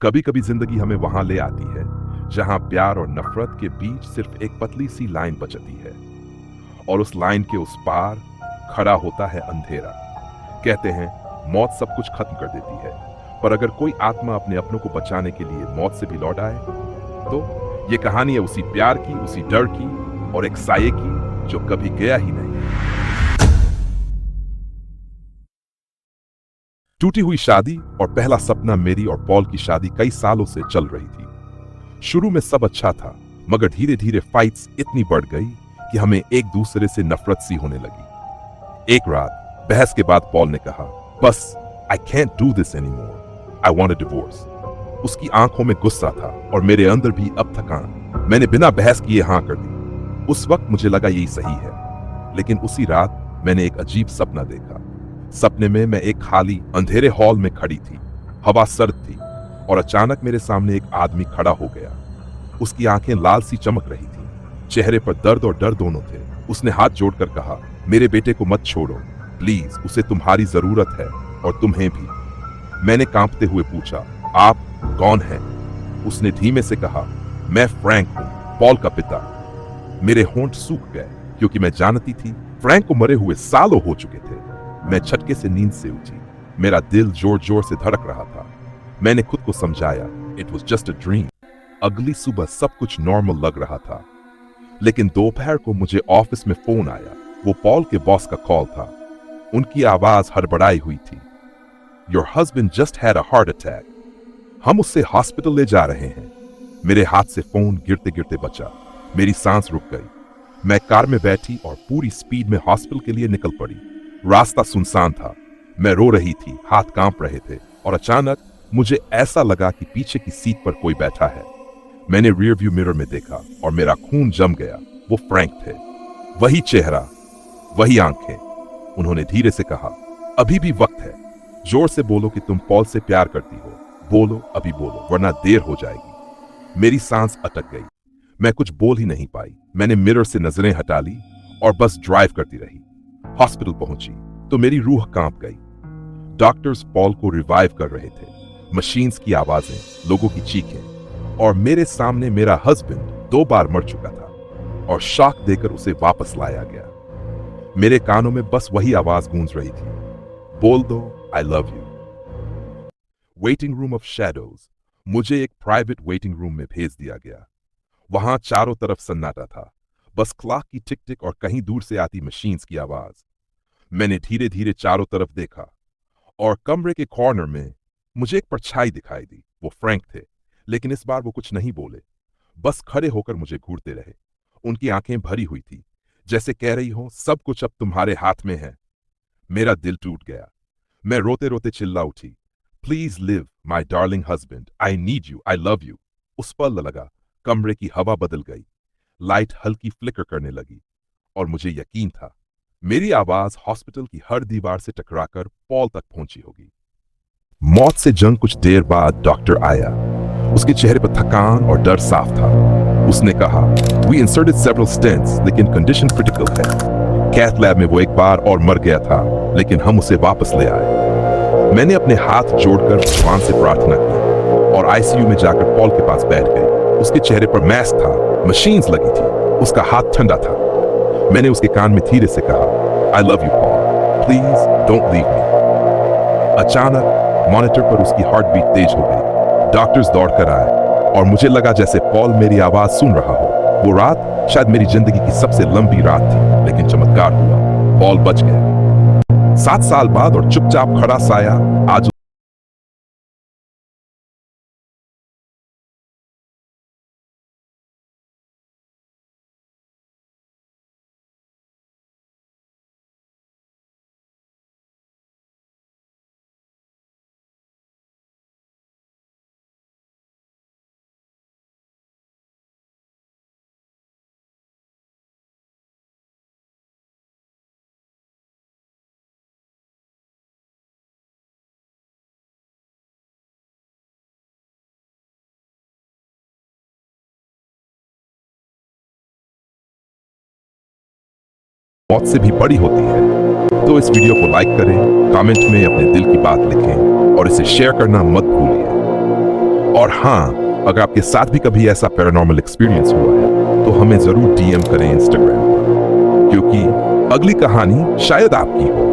कभी कभी जिंदगी हमें वहां ले आती है जहां प्यार और नफरत के बीच सिर्फ एक पतली सी लाइन बचती है, और उस लाइन के उस पार खड़ा होता है अंधेरा। कहते हैं मौत सब कुछ खत्म कर देती है, पर अगर कोई आत्मा अपने अपनों को बचाने के लिए मौत से भी लौट आए तो ये कहानी है उसी प्यार की, उसी डर की और एक साये की जो कभी गया ही नहीं। टूटी हुई शादी और पहला सपना मेरी और पॉल की शादी कई सालों से चल रही थी। शुरू में सब अच्छा था, मगर धीरे धीरे फाइट्स इतनी बढ़ गई कि हमें एक दूसरे से नफरत सी होने लगी। एक रात बहस के बाद पॉल ने कहा, बस I can't do this anymore, I want a divorce. उसकी आंखों में गुस्सा था और मेरे अंदर भी अब थकान। मैंने बिना बहस किए हाँ कर दी। उस वक्त मुझे लगा यही सही है, लेकिन उसी रात मैंने एक अजीब सपना देखा। सपने में मैं एक खाली अंधेरे हॉल में खड़ी थी। हवा सर्द थी और अचानक मेरे सामने एक आदमी खड़ा हो गया। उसकी आंखें लाल सी चमक रही थी, चेहरे पर दर्द और डर दोनों थे। उसने हाथ जोड़कर कहा, मेरे बेटे को मत छोड़ो प्लीज, उसे तुम्हारी जरूरत है और तुम्हें भी। मैंने कांपते हुए पूछा, आप कौन हैं? उसने धीमे से कहा, मैं फ्रैंक हूं, पॉल का पिता। मेरे होंठ सूख गए क्योंकि मैं जानती थी फ्रैंक को मरे हुए सालों हो चुके थे। मैं झटके से नींद से उठी। मेरा दिल जोर जोर से धड़क रहा था। मैंने खुद को समझाया, it was just a dream. अगली सुबह सब कुछ नॉर्मल लग रहा था, लेकिन दोपहर को मुझे ऑफिस में फोन आया। वो पॉल के बॉस का कॉल था। उनकी आवाज हड़बड़ाई हुई थी, your husband just had a heart attack, हम उससे हॉस्पिटल ले जा रहे हैं। मेरे हाथ से फोन गिरते गिरते बचा। मेरी सांस रुक गई। मैं कार में बैठी और पूरी स्पीड में हॉस्पिटल के लिए निकल पड़ी। रास्ता सुनसान था। मैं रो रही थी, हाथ कांप रहे थे, और अचानक मुझे ऐसा लगा कि पीछे की सीट पर कोई बैठा है। मैंने रियर व्यू मिरर में देखा और मेरा खून जम गया। वो फ्रैंक थे, वही चेहरा, वही आंखें। उन्होंने धीरे से कहा, अभी भी वक्त है, जोर से बोलो कि तुम पॉल से प्यार करती हो। बोलो, अभी बोलो, वरना देर हो जाएगी। मेरी सांस अटक गई। मैं कुछ बोल ही नहीं पाई। मैंने मिरर से नजरें हटा ली और बस ड्राइव करती रही। हॉस्पिटल पहुंची तो मेरी रूह कांप गई। डॉक्टर्स पॉल को रिवाइव कर रहे थे। मशीन्स की आवाजें, लोगों की चीखें, और मेरे सामने मेरा हस्बैंड 2 बार मर चुका था और शॉक देकर उसे वापस लाया गया। मेरे कानों में बस वही आवाज गूंज रही थी, बोल दो I love you. Waiting room of shadows. मुझे एक प्राइवेट वेटिंग रूम में भेज दिया गया। वहां चारों तरफ सन्नाटा था, बस क्लॉक की टिक टिक और कहीं दूर से आती मशीन्स की आवाज। मैंने धीरे धीरे चारों तरफ देखा और कमरे के कॉर्नर में मुझे एक परछाई दिखाई दी। वो फ्रैंक थे, लेकिन इस बार वो कुछ नहीं बोले, बस खड़े होकर मुझे घूरते रहे। उनकी आंखें भरी हुई थी, जैसे कह रही हो सब कुछ अब तुम्हारे हाथ में है। मेरा दिल टूट गया। मैं रोते रोते चिल्ला उठी, please live my darling husband, I need you, I love you. उस पल लगा कमरे की हवा बदल गई। लाइट हल्की फ्लिकर करने लगी और मुझे यकीन था मेरी आवाज हॉस्पिटल की हर दीवार से टकराकर पॉल तक पहुंची होगी। मौत से जंग कुछ देर बाद डॉक्टर आया। उसके चेहरे पर थकान और डर साफ था। उसने कहा, वी इंसर्टेड सेवरल स्टेंट्स, लेकिन कंडीशन क्रिटिकल है। कैथ लैब में वो एक बार और मर गया था, लेकिन हम उसे वापस ले आए। मैंने अपने हाथ जोड़कर भगवान से प्रार्थना की और आईसीयू में जाकर पॉल के पास बैठ गई। उसके चेहरे पर मास्क था, मशीन्स लगी थी, उसका हाथ ठंडा था। मैंने उसके कान में धीरे से कहा, I love you Paul, please don't leave me. अचानक मॉनिटर पर उसकी हार्ट बीट तेज हो गई। डॉक्टर्स दौड़कर आए और मुझे लगा जैसे पॉल मेरी आवाज सुन रहा हो। वो रात शायद मेरी जिंदगी की सबसे लंबी रात थी, लेकिन चमत्कार हुआ, पॉल बच गया। 7 साल बाद और चुपचाप खड़ा साया आज मौत से भी बड़ी होती है। तो इस वीडियो को लाइक करें, कमेंट में अपने दिल की बात लिखें और इसे शेयर करना मत भूलिए। और हाँ, अगर आपके साथ भी कभी ऐसा पैरानॉर्मल एक्सपीरियंस हुआ है तो हमें जरूर डीएम करें इंस्टाग्राम पर, क्योंकि अगली कहानी शायद आपकी हो।